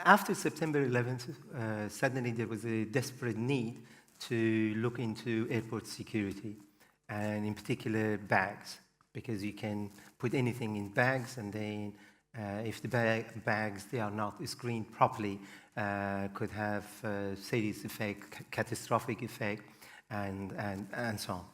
After September 11th, suddenly there was a desperate need to look into airport security, and in particular bags, because you can put anything in bags, and then if the bags they are not screened properly, could have serious effect, catastrophic effect, and so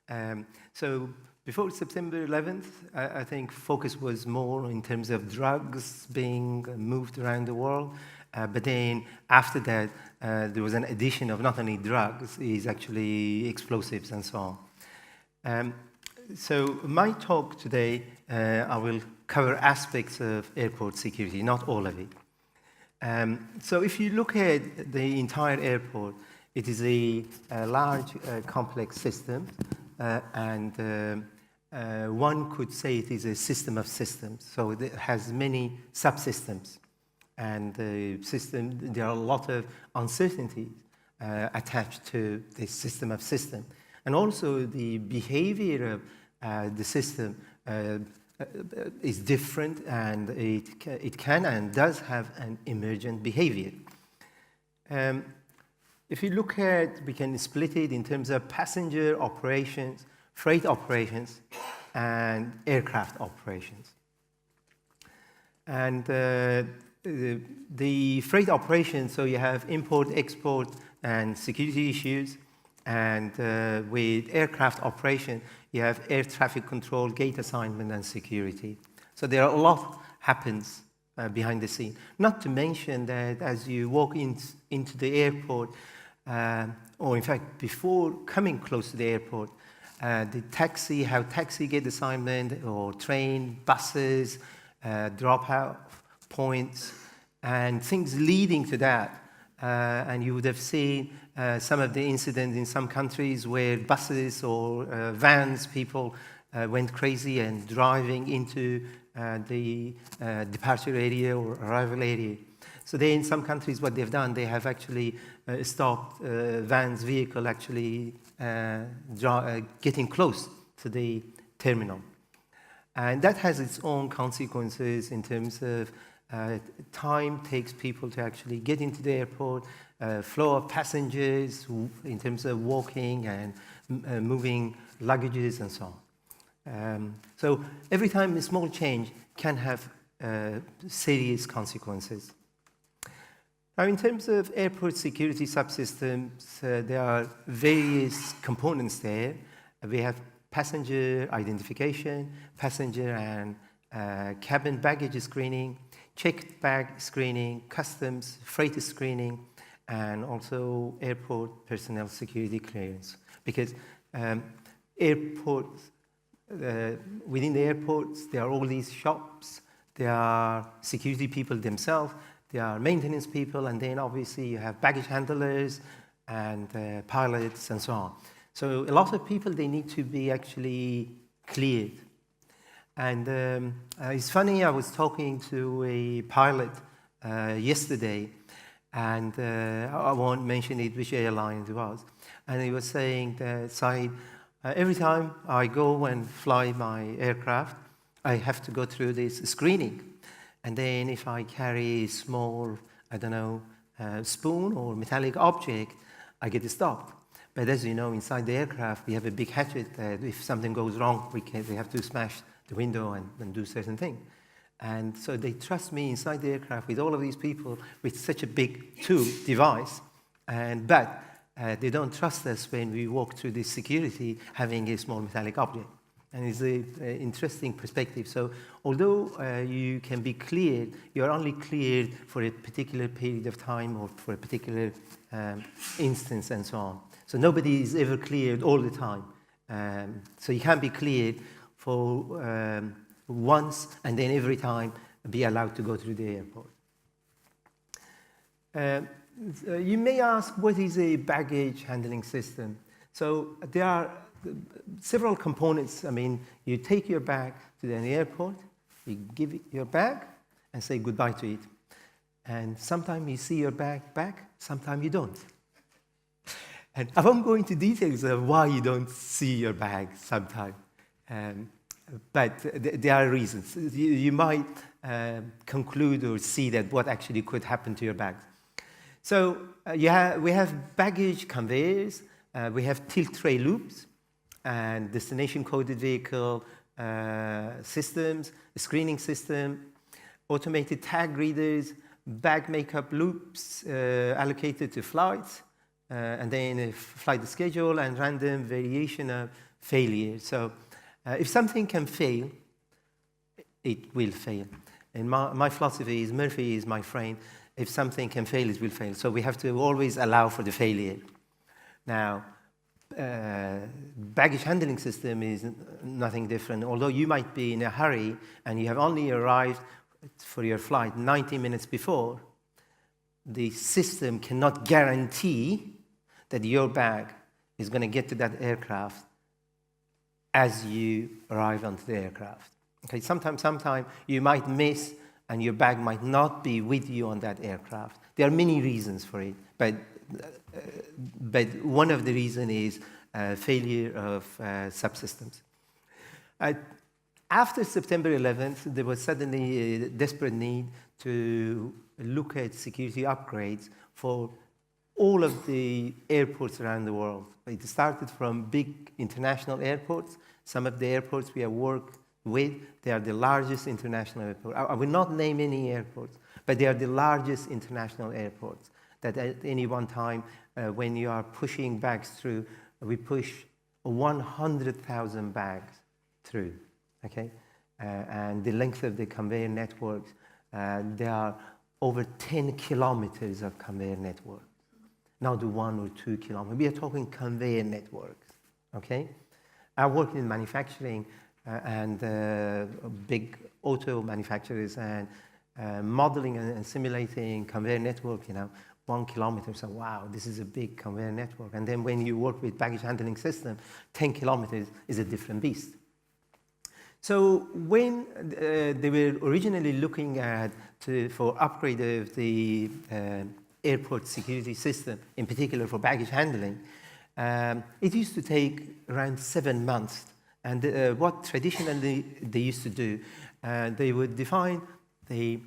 on. So before September 11th, I think focus was more in terms of drugs being moved around the world. But then after that, there was an addition of not only drugs, it's actually explosives and so on. So my talk today, I will cover aspects of airport security, not all of it. So if you look at the entire airport, it is a large, complex system, and one could say it is a system of systems. So it has many subsystems, and the system, there are a lot of uncertainties attached to this system of systems. And also the behavior of the system is different, and it can and does have an emergent behavior. If you look at, we can split it in terms of passenger operations, freight operations, and aircraft operations. And the freight operations, so you have import, export, and security issues. And with aircraft operation, you have air traffic control, gate assignment, and security. So there are a lot happens behind the scene. Not to mention that as you walk into the airport, or in fact, before coming close to the airport, the taxi, how taxi get assignment, or train, buses, drop-out points, and things leading to that. And you would have seen some of the incidents in some countries where buses or vans, people went crazy and driving into the departure area or arrival area. So they, in some countries, what they've done, they have actually stopped vans, vehicle actually getting close to the terminal. And that has its own consequences in terms of time takes people to actually get into the airport, flow of passengers in terms of walking and moving luggages and so on. So every time a small change can have serious consequences. Now, in terms of airport security subsystems, there are various components there. We have passenger identification, passenger and cabin baggage screening, checked bag screening, customs, freight screening, and also airport personnel security clearance. Because airports, within the airports, there are all these shops, there are security people themselves, there are maintenance people, and then obviously you have baggage handlers and pilots and so on. So a lot of people, they need to be actually cleared. And it's funny, I was talking to a pilot yesterday, and I won't mention it, which airline it was. And he was saying that, Saeid, every time I go and fly my aircraft, I have to go through this screening. And then if I carry a small, I don't know, spoon or metallic object, I get stopped. But as you know, inside the aircraft, we have a big hatchet that if something goes wrong, we have to smash the window and do certain things. And so they trust me inside the aircraft with all of these people with such a big device, but they don't trust us when we walk through this security having a small metallic object. And it's an interesting perspective. So although you can be cleared, you're only cleared for a particular period of time or for a particular instance and so on. So nobody is ever cleared all the time. So you can't be cleared for once and then every time be allowed to go through the airport. You may ask, what is a baggage handling system? So there are several components. I mean, you take your bag to the airport, you give it your bag and say goodbye to it. And sometimes you see your bag back, sometimes you don't. And I won't go into details of why you don't see your bag sometimes. but there are reasons. You might conclude or see that what actually could happen to your bags. So we have baggage conveyors, we have tilt tray loops, and destination coded vehicle systems, screening system, automated tag readers, bag makeup loops allocated to flights, and then a flight schedule and random variation of failure. So if something can fail, it will fail. And my philosophy is Murphy is my friend. If something can fail, it will fail. So we have to always allow for the failure. Now, baggage handling system is nothing different. Although you might be in a hurry and you have only arrived for your flight 90 minutes before, the system cannot guarantee that your bag is going to get to that aircraft as you arrive onto the aircraft. Okay, sometimes you might miss and your bag might not be with you on that aircraft. There are many reasons for it, but one of the reasons is failure of subsystems. After September 11th, there was suddenly a desperate need to look at security upgrades for all of the airports around the world. It started from big international airports. Some of the airports we have worked with, they are the largest international airports. I will not name any airports, but they are the largest international airports that at any one time, when you are pushing bags through, we push 100,000 bags through, okay? And the length of the conveyor networks, there are over 10 kilometers of conveyor network, not 1 or 2 kilometers. We are talking conveyor networks, okay? I work in manufacturing and big auto manufacturers and modeling and simulating conveyor network, 1 kilometer. So wow, this is a big conveyor network. And then when you work with baggage handling system, 10 kilometers is a different beast. So when they were originally looking at for upgrade of the airport security system, in particular for baggage handling, it used to take around 7 months. And what traditionally they used to do, they would define the,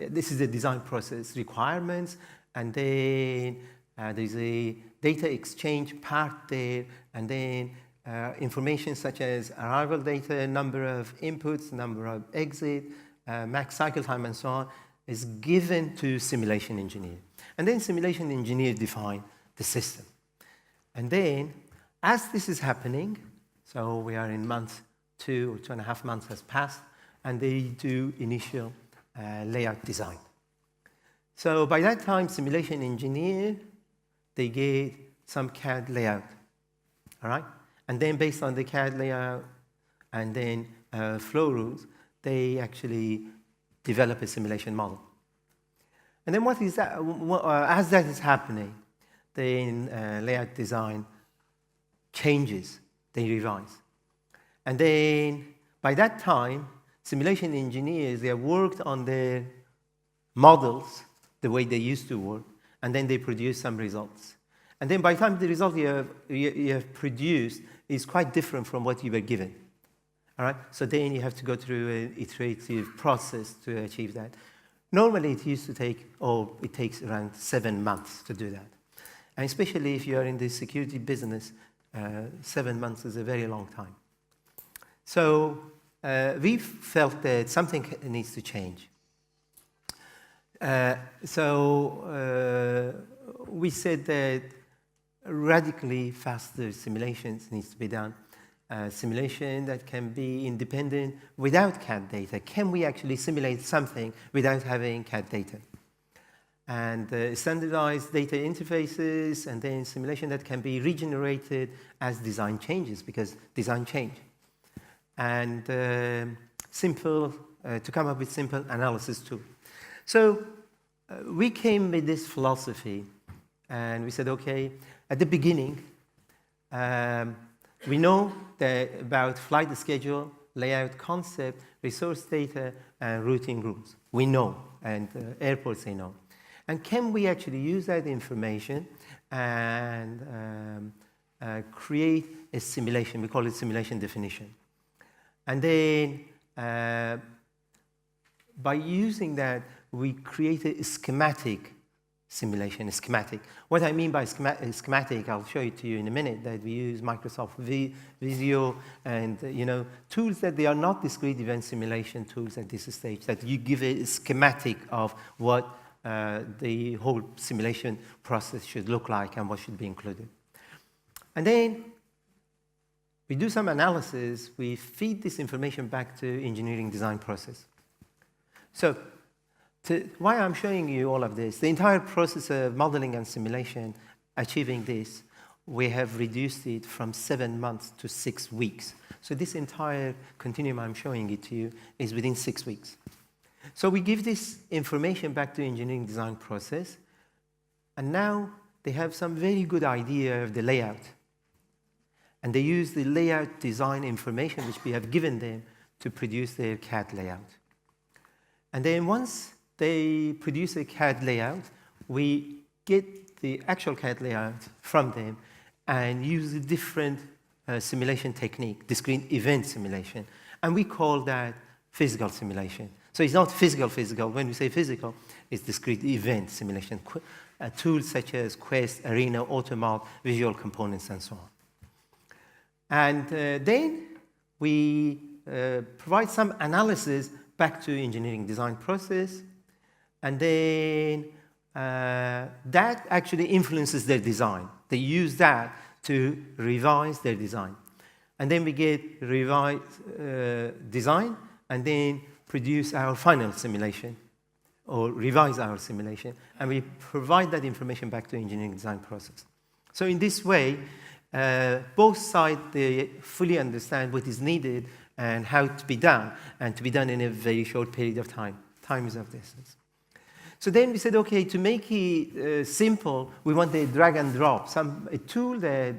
this is the design process requirements, and then there's a data exchange part there, and then information such as arrival data, number of inputs, number of exit, max cycle time, and so on, is given to simulation engineer. And then simulation engineer define the system. And then, as this is happening, so we are in month 2 or 2.5 months has passed, and they do initial layout design. So by that time, simulation engineer, they get some CAD layout, all right? And then based on the CAD layout and then flow rules, they actually develop a simulation model. And then what is that? As that is happening, then layout design changes, they revise. And then by that time, simulation engineers, they have worked on their models the way they used to work, and then they produce some results. And then by the time the result you have produced is quite different from what you were given. All right? So then you have to go through an iterative process to achieve that. Normally it used to take, it takes around 7 months to do that. And especially if you are in the security business, 7 months is a very long time. So we felt that something needs to change. So we said that radically faster simulations needs to be done. Simulation that can be independent without CAD data. Can we actually simulate something without having CAD data? And standardized data interfaces, and then simulation that can be regenerated as design changes, because design change. And simple, to come up with simple analysis tool. So we came with this philosophy, and we said, okay, at the beginning, we know that about flight schedule, layout concept, resource data, and routing rules. We know, and airports, they know. And can we actually use that information and create a simulation? We call it simulation definition. And then by using that, we created a schematic simulation, a schematic. What I mean by schematic, I'll show it to you in a minute, that we use Microsoft Visio and tools that they are not discrete event simulation tools at this stage, that you give a schematic of what the whole simulation process should look like and what should be included. And then we do some analysis, we feed this information back to engineering design process. So why I'm showing you all of this, the entire process of modeling and simulation, achieving this, we have reduced it from 7 months to 6 weeks. So this entire continuum I'm showing it to you is within 6 weeks. So we give this information back to engineering design process, and now they have some very good idea of the layout. And they use the layout design information which we have given them to produce their CAD layout. And then once they produce a CAD layout, we get the actual CAD layout from them and use a different simulation technique, discrete event simulation. And we call that physical simulation. So it's not physical. When we say physical, it's discrete event simulation. Tools such as Quest, Arena, Automod, visual components, and so on. And then we provide some analysis back to engineering design process. And then that actually influences their design. They use that to revise their design. And then we get revised design and then produce our final simulation or revise our simulation. And we provide that information back to engineering design process. So in this way, both sides, they fully understand what is needed and how to be done, and to be done in a very short period of time. Time is of the essence. So then we said, okay, to make it simple, we want a drag and drop, a tool that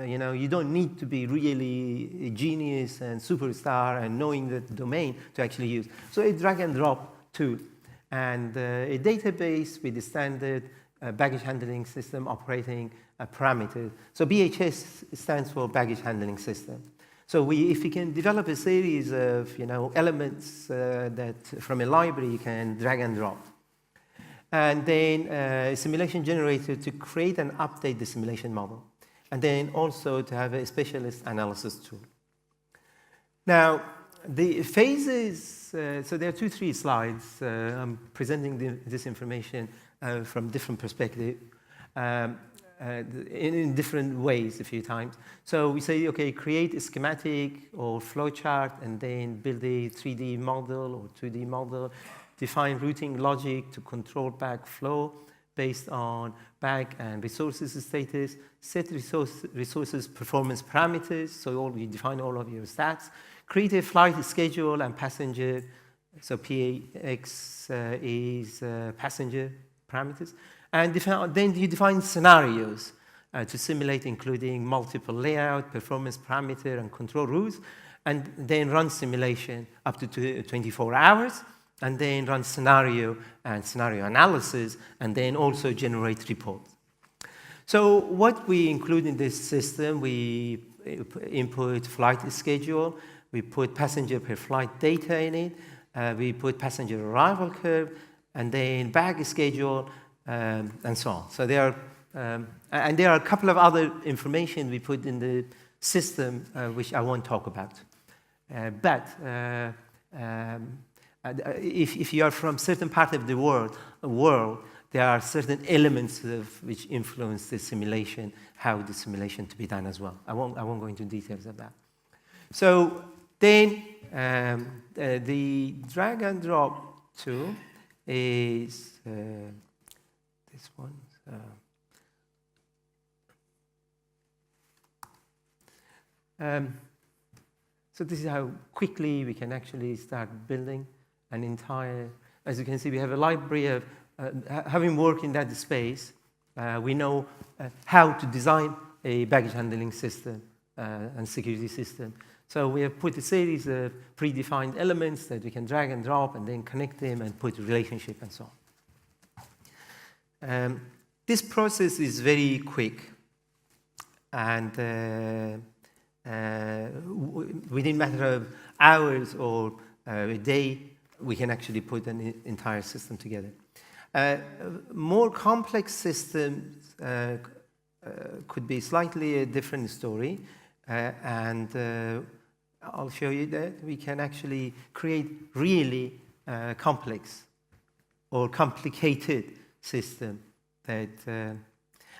you don't need to be really a genius and superstar and knowing the domain to actually use. So a drag and drop tool and a database with the standard baggage handling system operating parameters. So BHS stands for baggage handling system. So if we can develop a series of elements that from a library you can drag and drop. And then a simulation generator to create and update the simulation model. And then also to have a specialist analysis tool. Now, the phases, so there are 3 slides. I'm presenting this information from different perspectives, in different ways a few times. So we say, okay, create a schematic or flowchart, and then build a 3D model or 2D model. Define routing logic to control bag flow based on bag and resources status. Set resources performance parameters, so you define all of your stats. Create a flight schedule and passenger, so PAX is passenger parameters. And then you define scenarios to simulate, including multiple layout, performance parameter, and control rules. And then run simulation up to 24 hours. And then run scenario and scenario analysis, and then also generate reports. So what we include in this system, we input flight schedule, we put passenger per flight data in it, we put passenger arrival curve, and then bag schedule, and so on. So there are, and there are a couple of other information we put in the system, which I won't talk about. If you are from certain part of the world, there are certain elements which influence the simulation, how the simulation to be done as well. I won't go into details of that. So then the drag and drop tool is this one. So this is how quickly we can actually start building an entire, as you can see, we have a library of, having worked in that space, we know how to design a baggage handling system and security system. So we have put a series of predefined elements that we can drag and drop and then connect them and put a relationship and so on. This process is very quick, and within a matter of hours or a day, we can actually put an entire system together. More complex systems could be slightly a different story, and I'll show you that we can actually create really complex or complicated system that,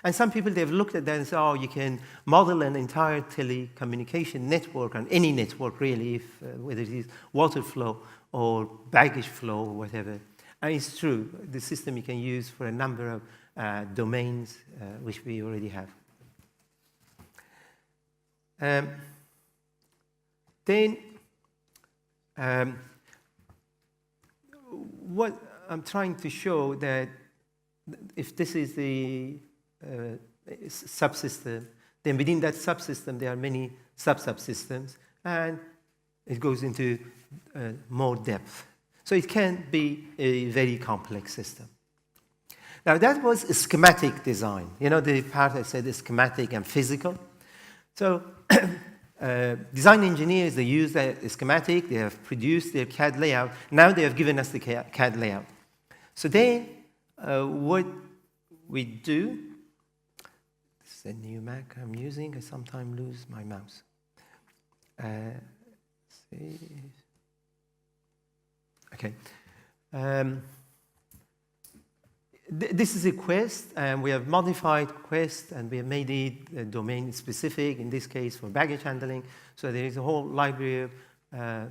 and some people, they've looked at that and said, oh, you can model an entire telecommunication network, on any network really, if, whether it is water flow or baggage flow or whatever. And it's true, the system you can use for a number of domains, which we already have. What I'm trying to show that if this is the subsystem, then within that subsystem there are many sub-subsystems, and it goes into more depth. So it can be a very complex system. Now that was a schematic design. You know the part I said is schematic and physical. So design engineers, they use that schematic, they have produced their CAD layout. Now they have given us the CAD layout. So then what we do, this is a new Mac I'm using, I sometimes lose my mouse. Okay. This is a quest, and we have modified quest, and we have made it domain specific, in this case for baggage handling. So there is a whole library, and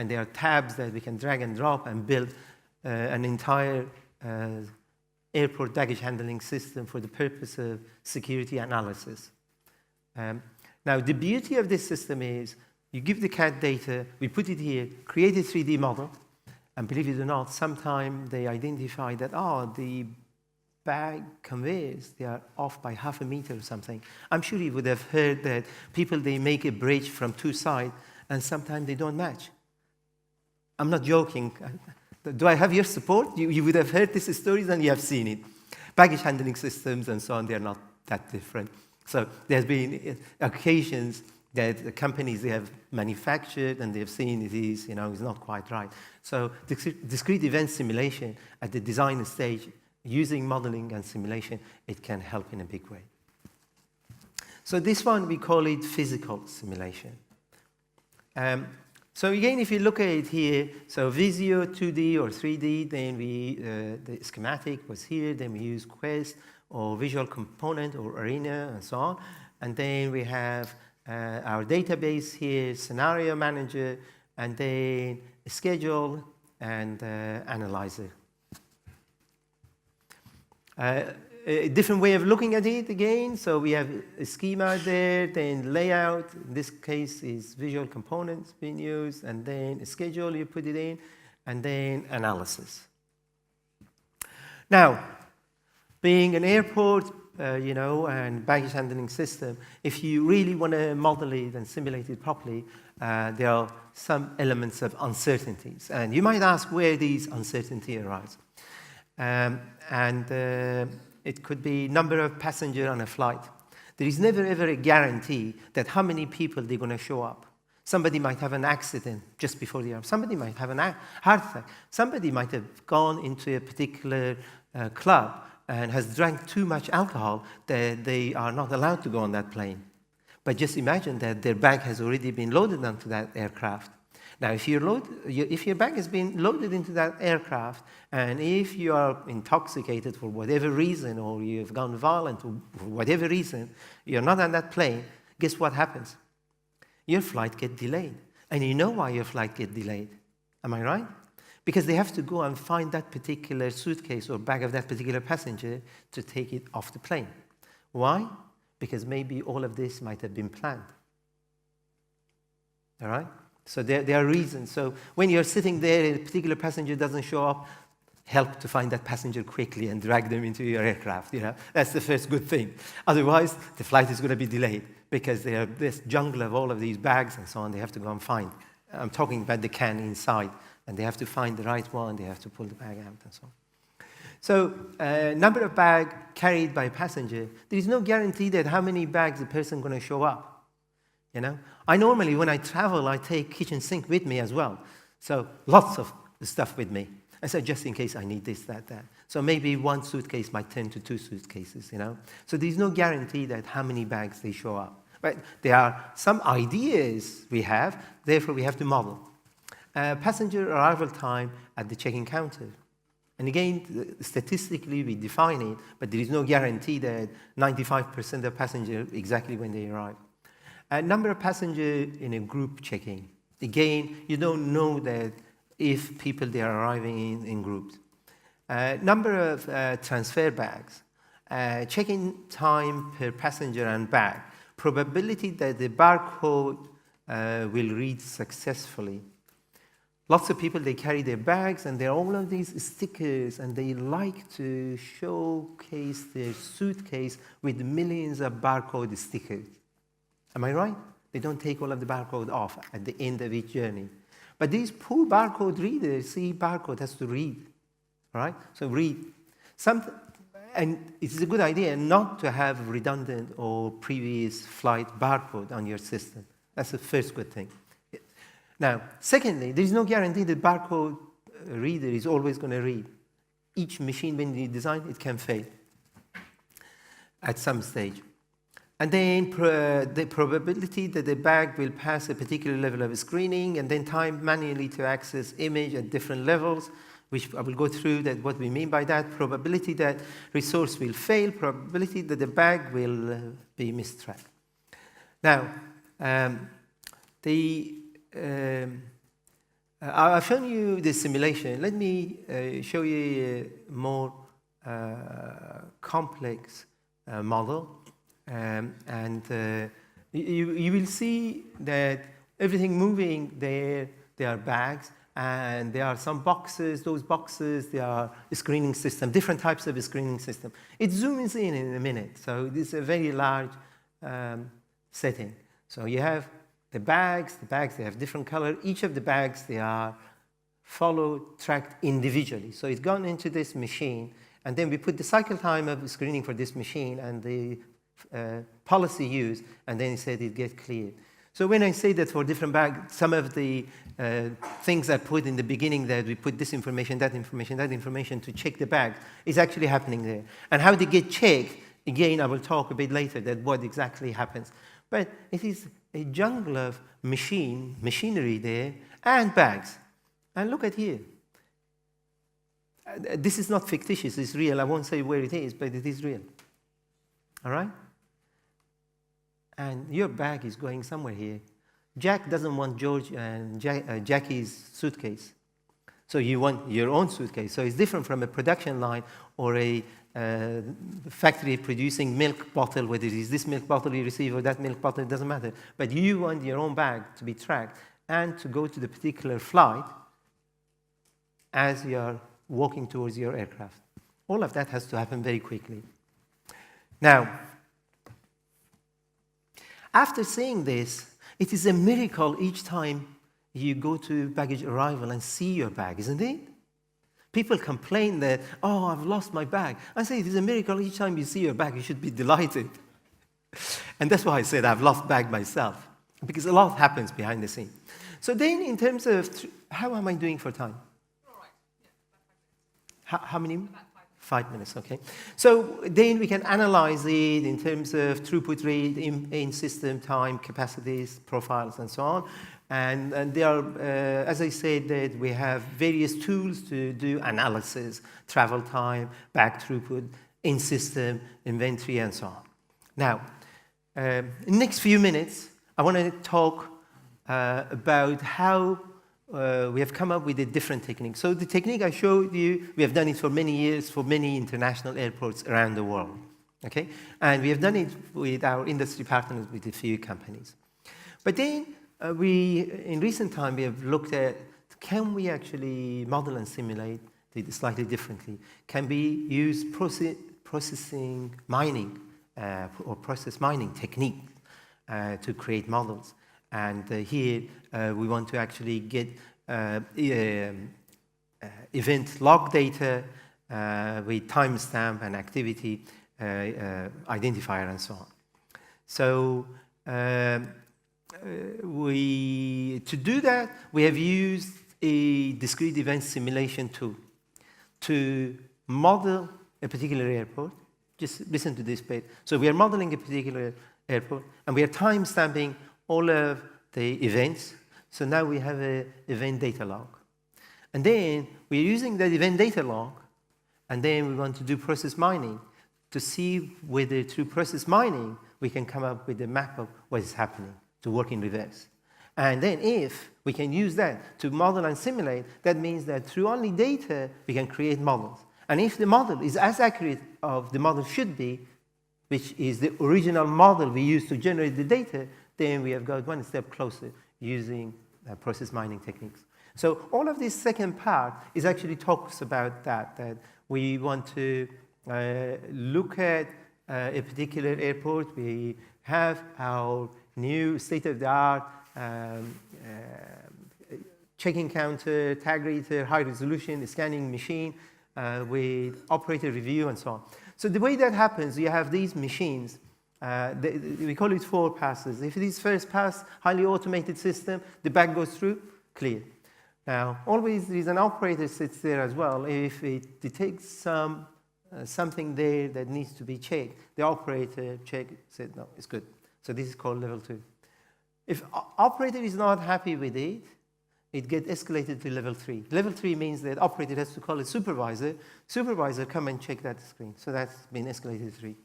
there are tabs that we can drag and drop and build an entire airport baggage handling system for the purpose of security analysis. Now, the beauty of this system is you give the CAD data, we put it here, create a 3D model, and believe it or not, sometimes they identify that, oh, the bag conveyors, they are off by half a meter or something. I'm sure you would have heard that people, they make a bridge from two sides, and sometimes they don't match. I'm not joking. Do I have your support? You would have heard these stories and you have seen it. Baggage handling systems and so on, they're not that different. So there's been occasions that the companies, they have manufactured and they've seen it is, is not quite right. So discrete event simulation at the design stage, using modeling and simulation, it can help in a big way. So this one, we call it physical simulation. So again, if you look at it here, so Visio 2D or 3D, then the schematic was here, then we use Quest or Visual Component or Arena and so on. And then we have our database here, Scenario Manager, and then a Schedule and Analyzer. A different way of looking at it again, so we have a schema there, then layout, in this case is visual components being used, and then a schedule, you put it in, and then analysis. Now, being an airport, and baggage handling system, if you really want to model it and simulate it properly, there are some elements of uncertainties. And you might ask where these uncertainties arise. It could be number of passengers on a flight. There is never ever a guarantee that how many people they're going to show up. Somebody might have an accident just before the airport. Somebody might have a heart attack. Somebody might have gone into a particular club and has drank too much alcohol that they are not allowed to go on that plane. But just imagine that their bag has already been loaded onto that aircraft. Now, if your bag has been loaded into that aircraft, and if you are intoxicated for whatever reason, or you've gone violent for whatever reason, you're not on that plane, guess what happens? Your flight gets delayed. And you know why your flight gets delayed. Am I right? Because they have to go and find that particular suitcase or bag of that particular passenger to take it off the plane. Why? Because maybe all of this might have been planned. All right? So there are reasons. So when you're sitting there and a particular passenger doesn't show up, help to find that passenger quickly and drag them into your aircraft. That's the first good thing. Otherwise, the flight is going to be delayed because they have this jungle of all of these bags and so on. They have to go and find. I'm talking about the can inside, and they have to find the right one. They have to pull the bag out and so on. So number of bags carried by a passenger. There is no guarantee that how many bags the person is going to show up. you know. I normally, when I travel, I take kitchen sink with me as well. So lots of stuff with me. I said, just in case I need this, that, that. So maybe one suitcase might turn to 2 suitcases, you know. So there's no guarantee that how many bags they show up. But there are some ideas we have, therefore we have to model. Passenger arrival time at the check-in counter. And again, statistically we define it, but there is no guarantee that 95% of passengers exactly when they arrive. Number of passengers in a group check-in. Again, you don't know that if people they are arriving in groups. Number of transfer bags. Check-in time per passenger and bag. Probability that the barcode will read successfully. Lots of people, they carry their bags and there are all of these stickers and they like to showcase their suitcase with millions of barcode stickers. Am I right? They don't take all of the barcode off at the end of each journey. But these poor barcode readers see barcode has to read, all right? So read. And it's a good idea not to have redundant or previous flight barcode on your system. That's the first good thing. Now, secondly, there is no guarantee that barcode reader is always going to read. Each machine, when you design, it can fail at some stage. And then the probability that the bag will pass a particular level of screening, and then time manually to access image at different levels, which I will go through that what we mean by that. Probability that resource will fail, probability that the bag will be mistracked. Now, I've shown you the simulation. Let me show you a more complex model. You will see that everything moving there are bags, and there are some boxes. Those boxes, they are a screening system, different types of a screening system. It zooms in a minute, so this is a very large setting. So you have the bags, they have different color. Each of the bags, they are followed, tracked individually. So it's gone into this machine, and then we put the cycle time of screening for this machine and the policy used, and then it said it gets cleared. So when I say that for different bags, some of the things I put in the beginning that we put this information, that information to check the bag is actually happening there. And how they get checked, again, I will talk a bit later that what exactly happens. But it is a jungle of machinery there, and bags. And look at here. This is not fictitious, it's real. I won't say where it is, but it is real. All right? And your bag is going somewhere here. Jack doesn't want George and Jackie's suitcase. So you want your own suitcase. So it's different from a production line or a factory producing milk bottle, whether it is this milk bottle you receive or that milk bottle, it doesn't matter. But you want your own bag to be tracked and to go to the particular flight as you are walking towards your aircraft. All of that has to happen very quickly. Now, after saying this, it is a miracle each time you go to baggage arrival and see your bag, isn't it? People complain that, oh, I've lost my bag. I say it is a miracle each time you see your bag, you should be delighted. And that's why I said I've lost bag myself, because a lot happens behind the scene. So then in terms of, how am I doing for time? All right. Yeah, how many? about 5 minutes, okay. So then we can analyze it in terms of throughput rate, in-system time, capacities, profiles, and so on. And there are, as I said, that we have various tools to do analysis, travel time, bag throughput, in-system, inventory, and so on. Now, in the next few minutes, I want to talk about how we have come up with a different technique. So the technique I showed you, we have done it for many years for many international airports around the world. Okay? And we have done it with our industry partners, with a few companies. But then in recent time, we have looked at, can we actually model and simulate it slightly differently? Can we use processing mining or process mining technique to create models? And here, we want to actually get event log data with timestamp and activity identifier and so on. So to do that, we have used a discrete event simulation tool to model a particular airport. Just listen to this bit. So we are modeling a particular airport, and we are time-stamping all of the events. So now we have an event data log. And then we're using that event data log, and then we want to do process mining to see whether through process mining we can come up with a map of what is happening to work in reverse. And then if we can use that to model and simulate, that means that through only data we can create models. And if the model is as accurate as the model should be, which is the original model we used to generate the data, then we have got one step closer using process mining techniques. So all of this second part is actually talks about that we want to look at a particular airport. We have our new state-of-the-art check-in counter, tag reader, high-resolution scanning machine with operator review and so on. So the way that happens, you have these machines. We call it 4 passes. If it is first pass, highly automated system, the bag goes through, clear. Now, always there is an operator sits there as well. If it detects something there that needs to be checked, the operator said, no, it's good. So this is called level 2. If operator is not happy with it, it gets escalated to level 3. Level 3 means that operator has to call a supervisor. Supervisor, come and check that screen. So that's been escalated to 3.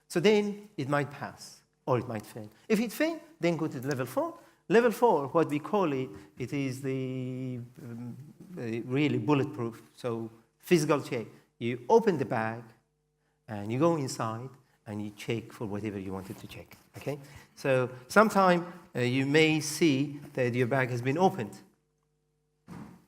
So then it might pass, or it might fail. If it fails, then go to level 4. Level 4, what we call it, it is the really bulletproof. So physical check. You open the bag, and you go inside, and you check for whatever you wanted to check. Okay? So sometime you may see that your bag has been opened.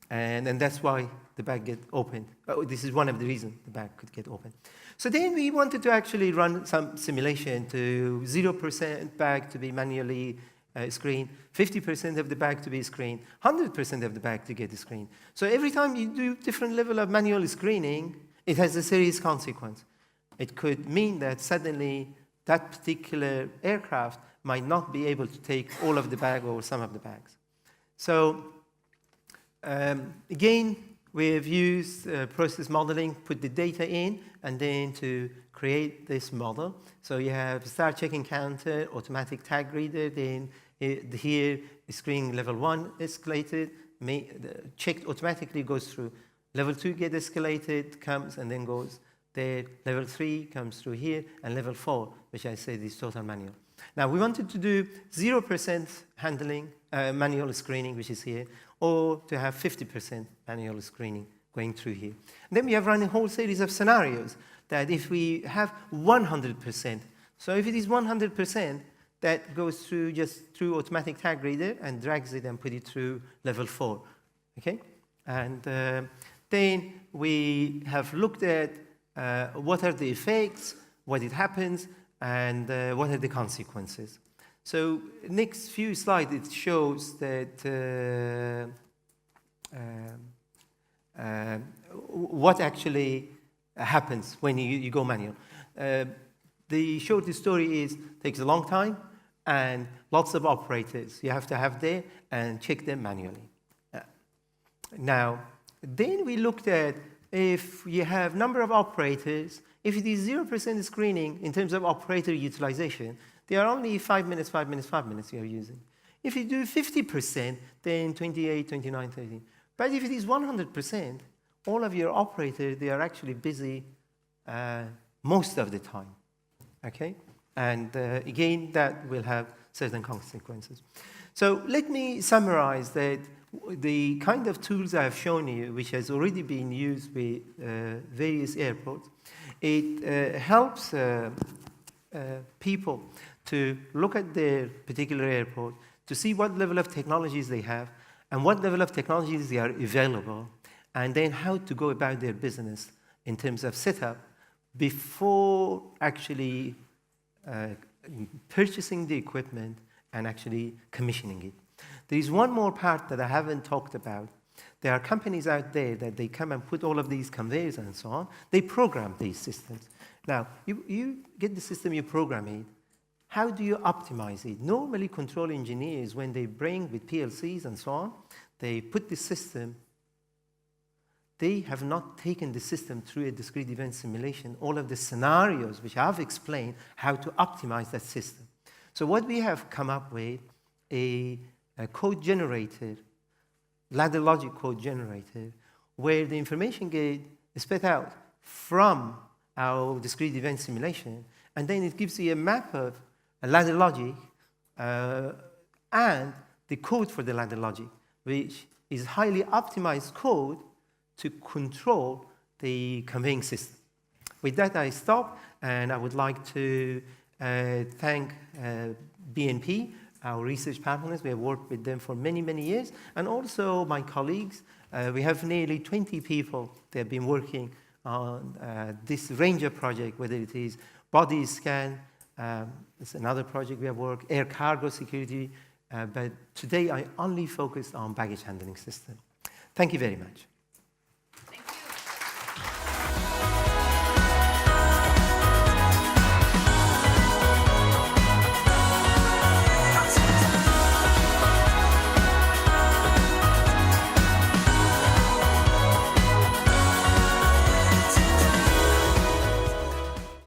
And that's why the bag gets opened. Oh, this is one of the reasons the bag could get opened. So then we wanted to actually run some simulation to 0% bag to be manually screened, 50% of the bag to be screened, 100% of the bag to get screened. So every time you do different level of manual screening, it has a serious consequence. It could mean that suddenly that particular aircraft might not be able to take all of the bag or some of the bags. So again, we have used process modeling, put the data in, and then to create this model. So you have start checking counter, automatic tag reader, then here screening level 1 escalated, checked automatically goes through. Level 2 get escalated, comes and then goes there. Level 3 comes through here, and level 4, which I said is total manual. Now we wanted to do 0% handling, manual screening, which is here, or to have 50% manual screening going through here. And then we have run a whole series of scenarios that if we have 100%, so if it is 100%, that goes through just through automatic tag reader and drags it and put it through level 4. Okay? And then we have looked at what are the effects, what it happens, and what are the consequences. So next few slides, it shows that what actually happens when you go manual. The short story is takes a long time and lots of operators you have to have there and check them manually. Now, then we looked at if you have number of operators, if it is 0% screening in terms of operator utilization, there are only 5 minutes, 5 minutes, 5 minutes you are using. If you do 50%, then 28, 29, 30. But if it is 100%, all of your operators, they are actually busy most of the time. Okay? And again, that will have certain consequences. So let me summarize that the kind of tools I have shown you, which has already been used with various airports, it helps people to look at their particular airport, to see what level of technologies they have, and what level of technologies they are available, and then how to go about their business in terms of setup before actually purchasing the equipment and actually commissioning it. There is one more part that I haven't talked about. There are companies out there that they come and put all of these conveyors and so on. They program these systems. Now, you get the system, you program it. how do you optimize it? Normally, control engineers, when they bring with PLCs and so on, they put the system, they have not taken the system through a discrete event simulation, all of the scenarios which I've explained how to optimize that system. So what we have come up with, a code generator, ladder logic code generator, where the information gate is spit out from our discrete event simulation, and then it gives you a map of a ladder logic and the code for the ladder logic, which is highly optimized code to control the conveying system. With that, I stop, and I would like to thank BNP, our research partners. We have worked with them for many, many years, and also my colleagues. We have nearly 20 people that have been working on this range of projects, whether it is body scan, it's another project we have worked, air cargo security, but today I only focused on baggage handling system. Thank you very much.